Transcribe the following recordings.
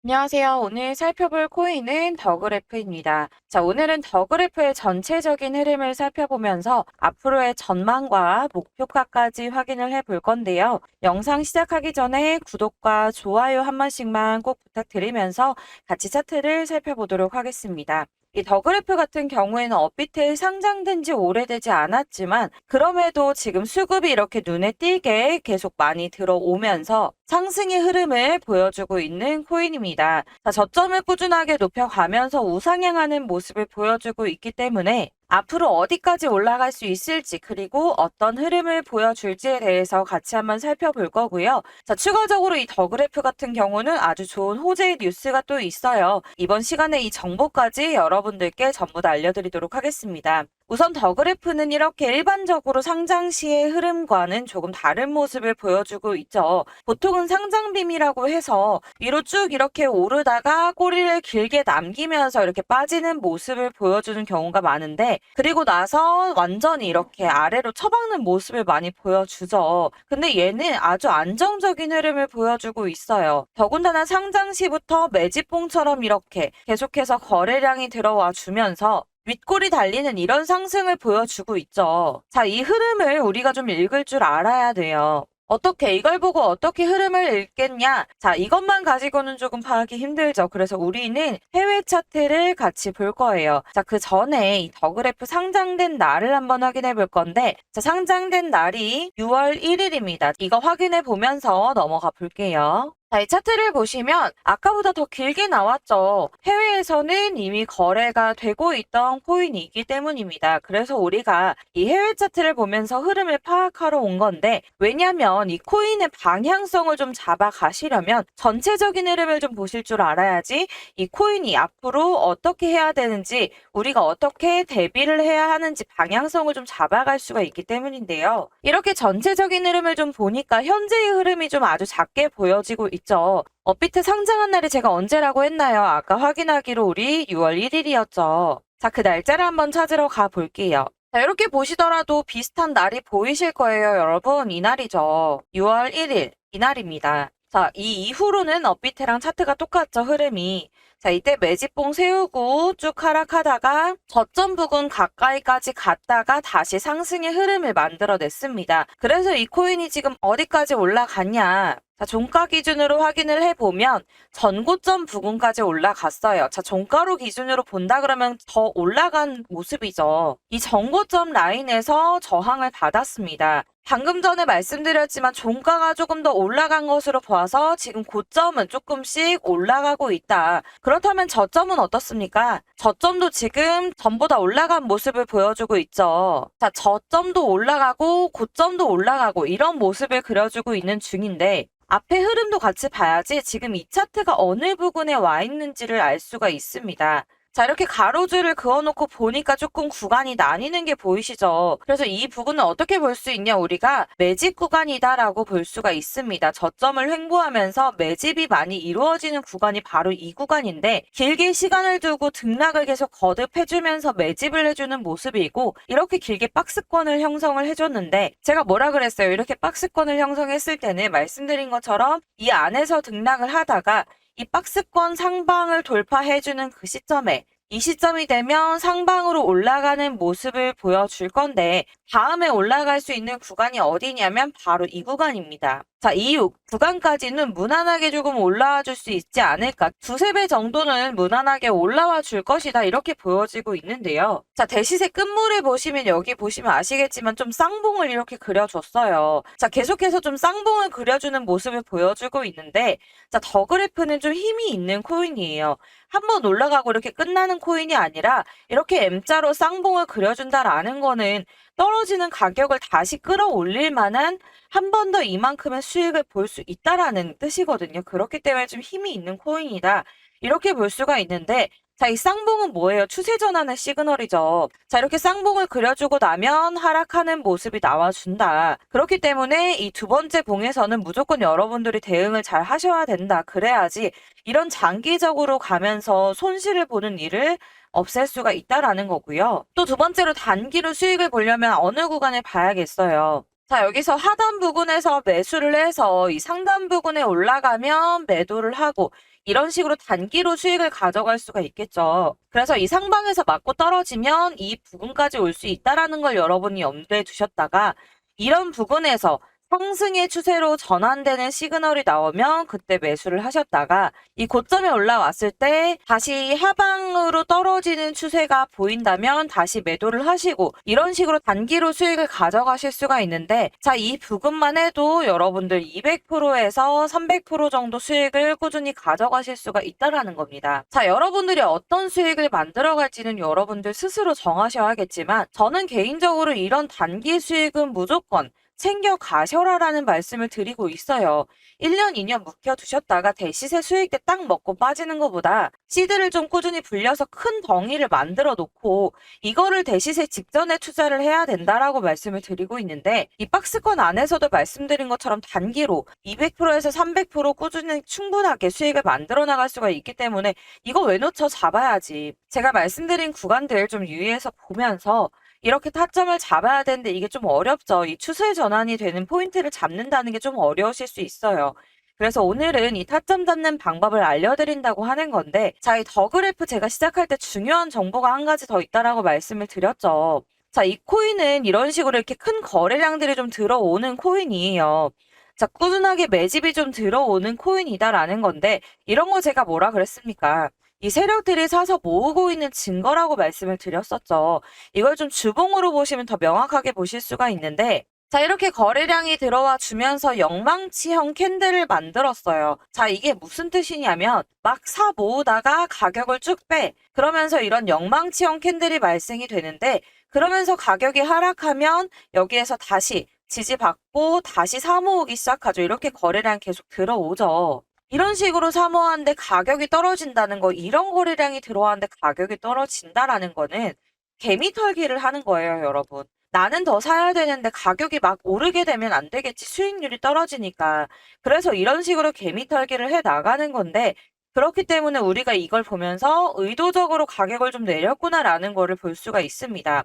안녕하세요. 오늘 살펴볼 코인은 더그래프입니다. 자, 오늘은 더그래프의 전체적인 흐름을 살펴보면서 앞으로의 전망과 목표가까지 확인을 해볼 건데요. 영상 시작하기 전에 구독과 좋아요 한 번씩만 꼭 부탁드리면서 같이 차트를 살펴보도록 하겠습니다. 이 더그래프 같은 경우에는 업비트에 상장된 지 오래되지 않았지만 그럼에도 지금 수급이 이렇게 눈에 띄게 계속 많이 들어오면서 상승의 흐름을 보여주고 있는 코인입니다. 자, 저점을 꾸준하게 높여가면서 우상향하는 모습을 보여주고 있기 때문에 앞으로 어디까지 올라갈 수 있을지 그리고 어떤 흐름을 보여줄지에 대해서 같이 한번 살펴볼 거고요. 자, 추가적으로 이 더그래프 같은 경우는 아주 좋은 호재의 뉴스가 또 있어요. 이번 시간에 이 정보까지 여러분들께 전부 다 알려드리도록 하겠습니다. 우선 더그래프는 이렇게 일반적으로 상장 시의 흐름과는 조금 다른 모습을 보여주고 있죠. 보통은 상장빔이라고 해서 위로 쭉 이렇게 오르다가 꼬리를 길게 남기면서 이렇게 빠지는 모습을 보여주는 경우가 많은데 그리고 나서 완전히 이렇게 아래로 처박는 모습을 많이 보여주죠. 근데 얘는 아주 안정적인 흐름을 보여주고 있어요. 더군다나 상장 시부터 매집봉처럼 이렇게 계속해서 거래량이 들어와 주면서 윗골이 달리는 이런 상승을 보여주고 있죠. 자, 이 흐름을 우리가 좀 읽을 줄 알아야 돼요. 어떻게 이걸 보고 어떻게 흐름을 읽겠냐? 자, 이것만 가지고는 조금 파악이 힘들죠. 그래서 우리는 해외 차트를 같이 볼 거예요. 자, 그 전에 이 더그래프 상장된 날을 한번 확인해 볼 건데, 자, 상장된 날이 6월 1일입니다. 이거 확인해 보면서 넘어가 볼게요. 자, 이 차트를 보시면 아까보다 더 길게 나왔죠. 해외에서는 이미 거래가 되고 있던 코인이기 때문입니다. 그래서 우리가 이 해외 차트를 보면서 흐름을 파악하러 온 건데 왜냐면 이 코인의 방향성을 좀 잡아가시려면 전체적인 흐름을 좀 보실 줄 알아야지 이 코인이 앞으로 어떻게 해야 되는지 우리가 어떻게 대비를 해야 하는지 방향성을 좀 잡아갈 수가 있기 때문인데요. 이렇게 전체적인 흐름을 좀 보니까 현재의 흐름이 좀 아주 작게 보여지고 있죠. 업비트 상장한 날이 제가 언제라고 했나요? 아까 확인하기로 우리 6월 1일이었죠. 자, 그 날짜를 한번 찾으러 가 볼게요. 자, 이렇게 보시더라도 비슷한 날이 보이실 거예요, 여러분. 이 날이죠. 6월 1일. 이 날입니다. 자, 이 이후로는 업비트랑 차트가 똑같죠, 흐름이. 자, 이때 매집봉 세우고 쭉 하락하다가 저점 부근 가까이까지 갔다가 다시 상승의 흐름을 만들어냈습니다. 그래서 이 코인이 지금 어디까지 올라갔냐? 자, 종가 기준으로 확인을 해보면 전고점 부근까지 올라갔어요. 자, 종가로 기준으로 본다 그러면 더 올라간 모습이죠. 이 전고점 라인에서 저항을 받았습니다. 방금 전에 말씀드렸지만 종가가 조금 더 올라간 것으로 봐서 지금 고점은 조금씩 올라가고 있다. 그렇다면 저점은 어떻습니까? 저점도 지금 전보다 올라간 모습을 보여주고 있죠. 자, 저점도 올라가고 고점도 올라가고 이런 모습을 그려주고 있는 중인데 앞에 흐름도 같이 봐야지 지금 이 차트가 어느 부분에 와 있는지를 알 수가 있습니다. 자, 이렇게 가로줄을 그어놓고 보니까 조금 구간이 나뉘는 게 보이시죠? 그래서 이 부분은 어떻게 볼 수 있냐? 우리가 매집 구간이다라고 볼 수가 있습니다. 저점을 횡보하면서 매집이 많이 이루어지는 구간이 바로 이 구간인데 길게 시간을 두고 등락을 계속 거듭해주면서 매집을 해주는 모습이고 이렇게 길게 박스권을 형성을 해줬는데 제가 뭐라 그랬어요? 이렇게 박스권을 형성했을 때는 말씀드린 것처럼 이 안에서 등락을 하다가 이 박스권 상방을 돌파해주는 그 시점에 이 시점이 되면 상방으로 올라가는 모습을 보여줄 건데 다음에 올라갈 수 있는 구간이 어디냐면 바로 이 구간입니다. 자, 이 구간까지는 무난하게 조금 올라와 줄 수 있지 않을까. 두세 배 정도는 무난하게 올라와 줄 것이다. 이렇게 보여지고 있는데요. 자, 대시세 끝물을 보시면 여기 보시면 아시겠지만 좀 쌍봉을 이렇게 그려줬어요. 자, 계속해서 좀 쌍봉을 그려주는 모습을 보여주고 있는데 자, 더그래프는 좀 힘이 있는 코인이에요. 한번 올라가고 이렇게 끝나는 코인이 아니라 이렇게 M자로 쌍봉을 그려준다라는 거는 떨어지는 가격을 다시 끌어올릴 만한 한 번 더 이만큼의 수익을 볼 수 있다라는 뜻이거든요. 그렇기 때문에 좀 힘이 있는 코인이다. 이렇게 볼 수가 있는데 자, 이 쌍봉은 뭐예요? 추세 전환의 시그널이죠. 자, 이렇게 쌍봉을 그려주고 나면 하락하는 모습이 나와준다. 그렇기 때문에 이 두 번째 봉에서는 무조건 여러분들이 대응을 잘 하셔야 된다. 그래야지 이런 장기적으로 가면서 손실을 보는 일을 없앨 수가 있다라는 거고요. 또 두 번째로 단기로 수익을 보려면 어느 구간을 봐야겠어요. 자, 여기서 하단 부분에서 매수를 해서 이 상단 부분에 올라가면 매도를 하고 이런 식으로 단기로 수익을 가져갈 수가 있겠죠. 그래서 이 상방에서 맞고 떨어지면 이 부분까지 올 수 있다라는 걸 여러분이 염두에 두셨다가 이런 부분에서 상승의 추세로 전환되는 시그널이 나오면 그때 매수를 하셨다가 이 고점에 올라왔을 때 다시 하방으로 떨어지는 추세가 보인다면 다시 매도를 하시고 이런 식으로 단기로 수익을 가져가실 수가 있는데 자, 이 부분만 해도 여러분들 200%에서 300% 정도 수익을 꾸준히 가져가실 수가 있다라는 겁니다. 자, 여러분들이 어떤 수익을 만들어 갈지는 여러분들 스스로 정하셔야겠지만 저는 개인적으로 이런 단기 수익은 무조건 챙겨 가셔라라는 말씀을 드리고 있어요. 1년, 2년 묵혀두셨다가 대시세 수익 때 딱 먹고 빠지는 것보다 시드를 좀 꾸준히 불려서 큰 덩이를 만들어 놓고 이거를 대시세 직전에 투자를 해야 된다라고 말씀을 드리고 있는데 이 박스권 안에서도 말씀드린 것처럼 단기로 200%에서 300% 꾸준히 충분하게 수익을 만들어 나갈 수가 있기 때문에 이거 왜 놓쳐 잡아야지. 제가 말씀드린 구간들 좀 유의해서 보면서 이렇게 타점을 잡아야 되는데 이게 좀 어렵죠. 이 추세 전환이 되는 포인트를 잡는다는 게 좀 어려우실 수 있어요. 그래서 오늘은 이 타점 잡는 방법을 알려드린다고 하는 건데 자, 이 더 그래프 제가 시작할 때 중요한 정보가 한 가지 더 있다라고 말씀을 드렸죠. 자, 이 코인은 이런 식으로 이렇게 큰 거래량들이 좀 들어오는 코인이에요. 자, 꾸준하게 매집이 좀 들어오는 코인이다라는 건데 이런 거 제가 뭐라 그랬습니까? 이 세력들이 사서 모으고 있는 증거라고 말씀을 드렸었죠. 이걸 좀 주봉으로 보시면 더 명확하게 보실 수가 있는데 자, 이렇게 거래량이 들어와 주면서 영망치형 캔들을 만들었어요. 자, 이게 무슨 뜻이냐면 막 사 모으다가 가격을 쭉 빼. 그러면서 이런 영망치형 캔들이 발생이 되는데 그러면서 가격이 하락하면 여기에서 다시 지지받고 다시 사 모으기 시작하죠. 이렇게 거래량 계속 들어오죠. 이런 식으로 사모하는데 가격이 떨어진다는 거, 이런 거래량이 들어왔는데 가격이 떨어진다라는 거는 개미 털기를 하는 거예요, 여러분. 나는 더 사야 되는데 가격이 막 오르게 되면 안 되겠지. 수익률이 떨어지니까. 그래서 이런 식으로 개미 털기를 해 나가는 건데 그렇기 때문에 우리가 이걸 보면서 의도적으로 가격을 좀 내렸구나라는 거를 볼 수가 있습니다.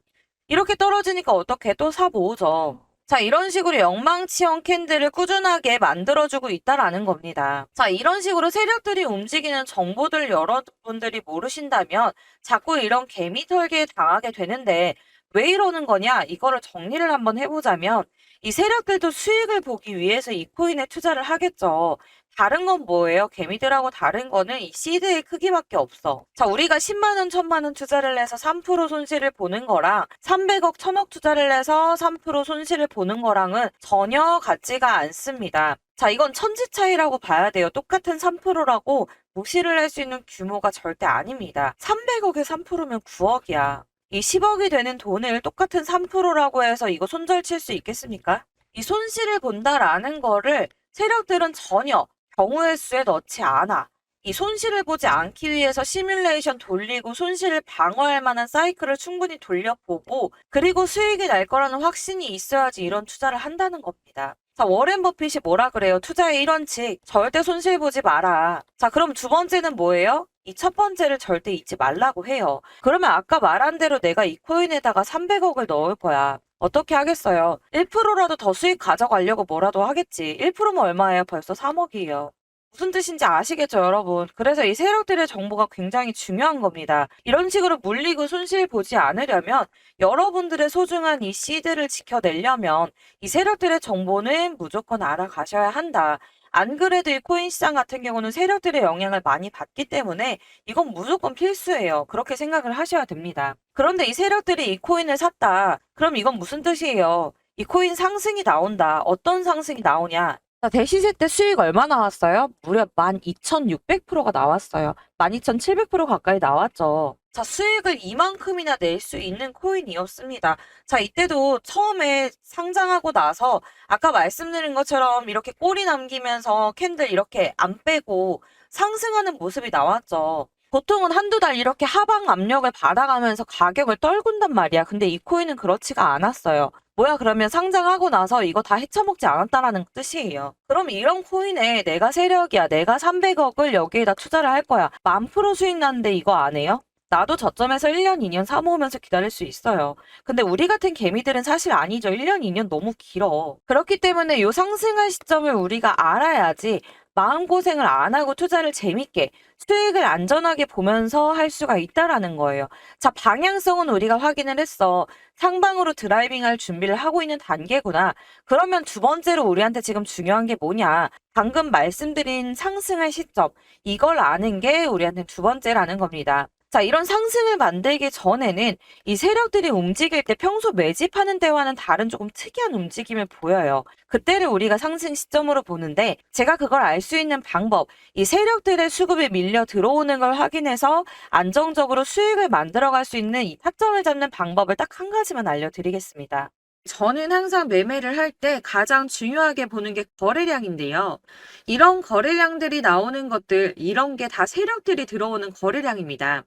이렇게 떨어지니까 어떻게 또 사 모으죠. 자, 이런 식으로 영망치형 캔들을 꾸준하게 만들어주고 있다라는 겁니다. 자, 이런 식으로 세력들이 움직이는 정보들 여러분들이 모르신다면 자꾸 이런 개미 털기에 당하게 되는데 왜 이러는 거냐? 이거를 정리를 한번 해보자면 이 세력들도 수익을 보기 위해서 이 코인에 투자를 하겠죠. 다른 건 뭐예요? 개미들하고 다른 거는 이 시드의 크기밖에 없어. 자, 우리가 10만 원, 1000만 원 투자를 해서 3% 손실을 보는 거랑 300억, 1000억 투자를 해서 3% 손실을 보는 거랑은 전혀 같지가 않습니다. 자, 이건 천지 차이라고 봐야 돼요. 똑같은 3%라고 무시를 할 수 있는 규모가 절대 아닙니다. 300억에 3%면 9억이야. 이 10억이 되는 돈을 똑같은 3%라고 해서 이거 손절칠 수 있겠습니까? 이 손실을 본다라는 거를 세력들은 전혀 경우의 수에 넣지 않아. 이 손실을 보지 않기 위해서 시뮬레이션 돌리고 손실을 방어할 만한 사이클을 충분히 돌려보고 그리고 수익이 날 거라는 확신이 있어야지 이런 투자를 한다는 겁니다. 자, 워렌 버핏이 뭐라 그래요? 투자의 1원칙. 절대 손실 보지 마라. 자, 그럼 두 번째는 뭐예요? 이 첫 번째를 절대 잊지 말라고 해요. 그러면 아까 말한 대로 내가 이 코인에다가 300억을 넣을 거야. 어떻게 하겠어요? 1%라도 더 수익 가져가려고 뭐라도 하겠지. 1%면 얼마예요? 벌써 3억이에요. 무슨 뜻인지 아시겠죠, 여러분? 그래서 이 세력들의 정보가 굉장히 중요한 겁니다. 이런 식으로 물리고 손실 보지 않으려면 여러분들의 소중한 이 시드를 지켜내려면 이 세력들의 정보는 무조건 알아가셔야 한다. 안 그래도 이 코인 시장 같은 경우는 세력들의 영향을 많이 받기 때문에 이건 무조건 필수예요. 그렇게 생각을 하셔야 됩니다. 그런데 이 세력들이 이 코인을 샀다. 그럼 이건 무슨 뜻이에요? 이 코인 상승이 나온다. 어떤 상승이 나오냐? 자, 대시세 때 수익 얼마 나왔어요? 무려 12,600%가 나왔어요. 12,700% 가까이 나왔죠. 자, 수익을 이만큼이나 낼 수 있는 코인이었습니다. 자, 이때도 처음에 상장하고 나서 아까 말씀드린 것처럼 이렇게 꼬리 남기면서 캔들 이렇게 안 빼고 상승하는 모습이 나왔죠. 보통은 한두 달 이렇게 하방 압력을 받아가면서 가격을 떨군단 말이야. 근데 이 코인은 그렇지가 않았어요. 뭐야, 그러면 상장하고 나서 이거 다 헤쳐먹지 않았다라는 뜻이에요. 그럼 이런 코인에 내가 세력이야. 내가 300억을 여기에다 투자를 할 거야. 10,000% 수익 났는데 이거 안 해요? 나도 저점에서 1년, 2년 사모으면서 기다릴 수 있어요. 근데 우리 같은 개미들은 사실 아니죠. 1년, 2년 너무 길어. 그렇기 때문에 이 상승할 시점을 우리가 알아야지 마음고생을 안 하고 투자를 재밌게 수익을 안전하게 보면서 할 수가 있다라는 거예요. 자, 방향성은 우리가 확인을 했어. 상방으로 드라이빙할 준비를 하고 있는 단계구나. 그러면 두 번째로 우리한테 지금 중요한 게 뭐냐? 방금 말씀드린 상승의 시점. 이걸 아는 게 우리한테 두 번째라는 겁니다. 자, 이런 상승을 만들기 전에는 이 세력들이 움직일 때 평소 매집하는 때와는 다른 조금 특이한 움직임을 보여요. 그때를 우리가 상승 시점으로 보는데 제가 그걸 알 수 있는 방법, 이 세력들의 수급이 밀려 들어오는 걸 확인해서 안정적으로 수익을 만들어갈 수 있는 이 타점을 잡는 방법을 딱 한 가지만 알려드리겠습니다. 저는 항상 매매를 할 때 가장 중요하게 보는 게 거래량인데요. 이런 거래량들이 나오는 것들, 이런 게 다 세력들이 들어오는 거래량입니다.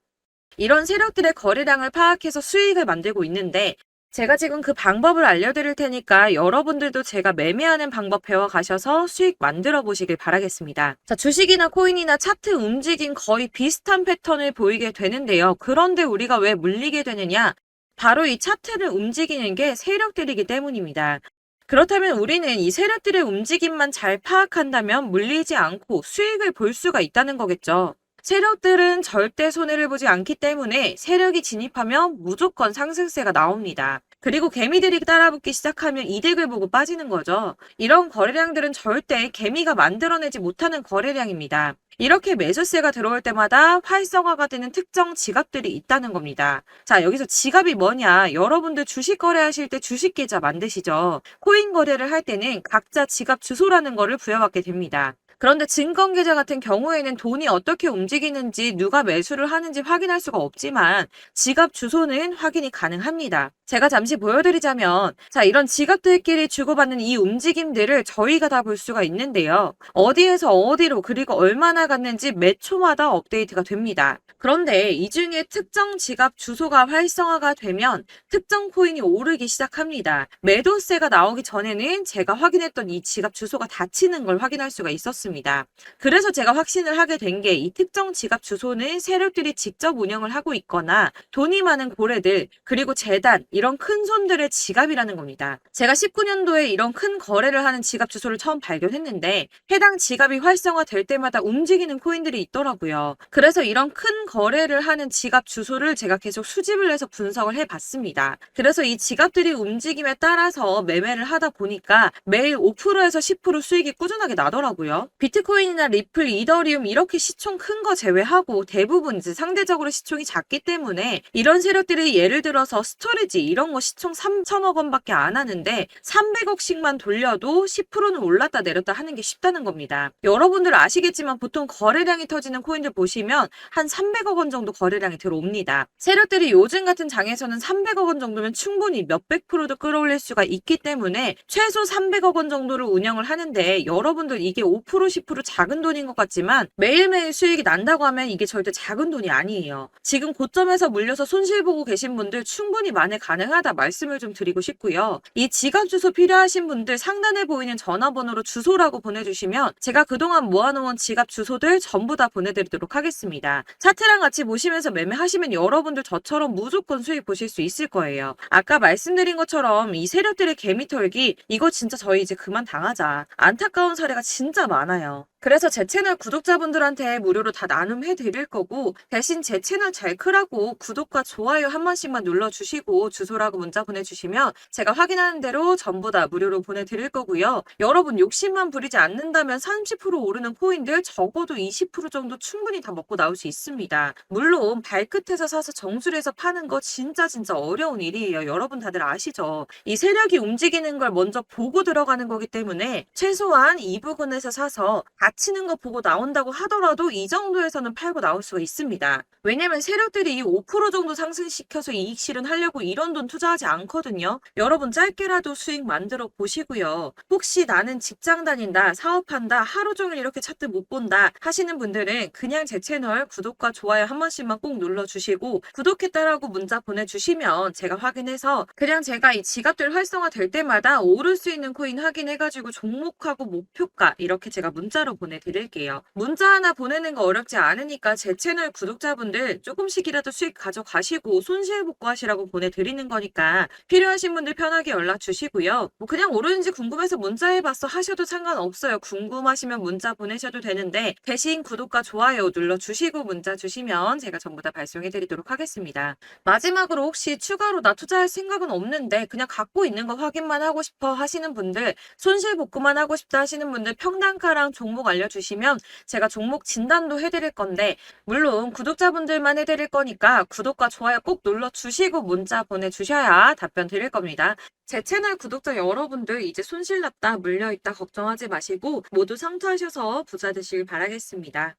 이런 세력들의 거래량을 파악해서 수익을 만들고 있는데 제가 지금 그 방법을 알려드릴 테니까 여러분들도 제가 매매하는 방법 배워가셔서 수익 만들어 보시길 바라겠습니다. 자, 주식이나 코인이나 차트 움직임 거의 비슷한 패턴을 보이게 되는데요. 그런데 우리가 왜 물리게 되느냐? 바로 이 차트를 움직이는 게 세력들이기 때문입니다. 그렇다면 우리는 이 세력들의 움직임만 잘 파악한다면 물리지 않고 수익을 볼 수가 있다는 거겠죠. 세력들은 절대 손해를 보지 않기 때문에 세력이 진입하면 무조건 상승세가 나옵니다. 그리고 개미들이 따라붙기 시작하면 이득을 보고 빠지는 거죠. 이런 거래량들은 절대 개미가 만들어내지 못하는 거래량입니다. 이렇게 매수세가 들어올 때마다 활성화가 되는 특정 지갑들이 있다는 겁니다. 자, 여기서 지갑이 뭐냐? 여러분들 주식 거래하실 때 주식 계좌 만드시죠? 코인 거래를 할 때는 각자 지갑 주소라는 거를 부여받게 됩니다. 그런데 증권계좌 같은 경우에는 돈이 어떻게 움직이는지 누가 매수를 하는지 확인할 수가 없지만 지갑 주소는 확인이 가능합니다. 제가 잠시 보여드리자면 자, 이런 지갑들끼리 주고받는 이 움직임들을 저희가 다 볼 수가 있는데요. 어디에서 어디로 그리고 얼마나 갔는지 매 초마다 업데이트가 됩니다. 그런데 이 중에 특정 지갑 주소가 활성화가 되면 특정 코인이 오르기 시작합니다. 매도세가 나오기 전에는 제가 확인했던 이 지갑 주소가 닫히는 걸 확인할 수가 있었습니다. 그래서 제가 확신을 하게 된 게 이 특정 지갑 주소는 세력들이 직접 운영을 하고 있거나 돈이 많은 고래들 그리고 재단 이런 큰 손들의 지갑이라는 겁니다. 제가 19년도에 이런 큰 거래를 하는 지갑 주소를 처음 발견했는데 해당 지갑이 활성화될 때마다 움직이는 코인들이 있더라고요. 그래서 이런 큰 거래를 하는 지갑 주소를 제가 계속 수집을 해서 분석을 해봤습니다. 그래서 이 지갑들이 움직임에 따라서 매매를 하다 보니까 매일 5%에서 10% 수익이 꾸준하게 나더라고요. 비트코인이나 리플, 이더리움 이렇게 시총 큰 거 제외하고 대부분 이제 상대적으로 시총이 작기 때문에 이런 세력들이 예를 들어서 스토리지 이런 거 시총 3천억 원밖에 안 하는데 300억씩만 돌려도 10%는 올랐다 내렸다 하는 게 쉽다는 겁니다. 여러분들 아시겠지만 보통 거래량이 터지는 코인들 보시면 한 300억 원 정도 거래량이 들어옵니다. 세력들이 요즘 같은 장에서는 300억 원 정도면 충분히 몇백 프로도 끌어올릴 수가 있기 때문에 최소 300억 원 정도를 운영을 하는데 여러분들 이게 5% 10% 작은 돈인 것 같지만 매일매일 수익이 난다고 하면 이게 절대 작은 돈이 아니에요. 지금 고점에서 물려서 손실 보고 계신 분들 충분히 만회 가능하다 말씀을 좀 드리고 싶고요. 이 지갑 주소 필요하신 분들 상단에 보이는 전화번호로 주소라고 보내주시면 제가 그동안 모아놓은 지갑 주소들 전부 다 보내드리도록 하겠습니다. 차트랑 같이 보시면서 매매하시면 여러분들 저처럼 무조건 수익 보실 수 있을 거예요. 아까 말씀드린 것처럼 이 세력들의 개미털기 이거 진짜 저희 이제 그만 당하자. 안타까운 사례가 진짜 많아요. 그래서 제 채널 구독자분들한테 무료로 다 나눔해 드릴 거고 대신 제 채널 잘 크라고 구독과 좋아요 한 번씩만 눌러주시고 주소라고 문자 보내주시면 제가 확인하는 대로 전부 다 무료로 보내드릴 거고요. 여러분 욕심만 부리지 않는다면 30% 오르는 코인들 적어도 20% 정도 충분히 다 먹고 나올 수 있습니다. 물론 발끝에서 사서 정수리에서 파는 거 진짜 어려운 일이에요. 여러분 다들 아시죠? 이 세력이 움직이는 걸 먼저 보고 들어가는 거기 때문에 최소한 이 부분에서 사서 닫히는 거 보고 나온다고 하더라도 이 정도에서는 팔고 나올 수가 있습니다. 왜냐면 세력들이 이 5% 정도 상승시켜서 이익 실현하려고 이런 돈 투자하지 않거든요. 여러분 짧게라도 수익 만들어 보시고요. 혹시 나는 직장 다닌다, 사업한다, 하루 종일 이렇게 차트 못 본다 하시는 분들은 그냥 제 채널 구독과 좋아요 한 번씩만 꼭 눌러주시고 구독했다라고 문자 보내주시면 제가 확인해서 그냥 제가 이 지갑들 활성화 될 때마다 오를 수 있는 코인 확인해가지고 종목하고 목표가 이렇게 제가 문자로 보내드릴게요. 문자 하나 보내는 거 어렵지 않으니까 제 채널 구독자분들 조금씩이라도 수익 가져가시고 손실복구하시라고 보내드리는 거니까 필요하신 분들 편하게 연락 주시고요. 뭐 그냥 오르는지 궁금해서 문자해봤어 하셔도 상관없어요. 궁금하시면 문자 보내셔도 되는데 대신 구독과 좋아요 눌러주시고 문자 주시면 제가 전부 다 발송해드리도록 하겠습니다. 마지막으로 혹시 추가로 나 투자할 생각은 없는데 그냥 갖고 있는 거 확인만 하고 싶어 하시는 분들, 손실복구만 하고 싶다 하시는 분들 평단가랑 종목 알려주시면 제가 종목 진단도 해드릴 건데 물론 구독자분들만 해드릴 거니까 구독과 좋아요 꼭 눌러주시고 문자 보내주셔야 답변 드릴 겁니다. 제 채널 구독자 여러분들 이제 손실 났다 물려있다 걱정하지 마시고 모두 성투하셔서 부자 되시길 바라겠습니다.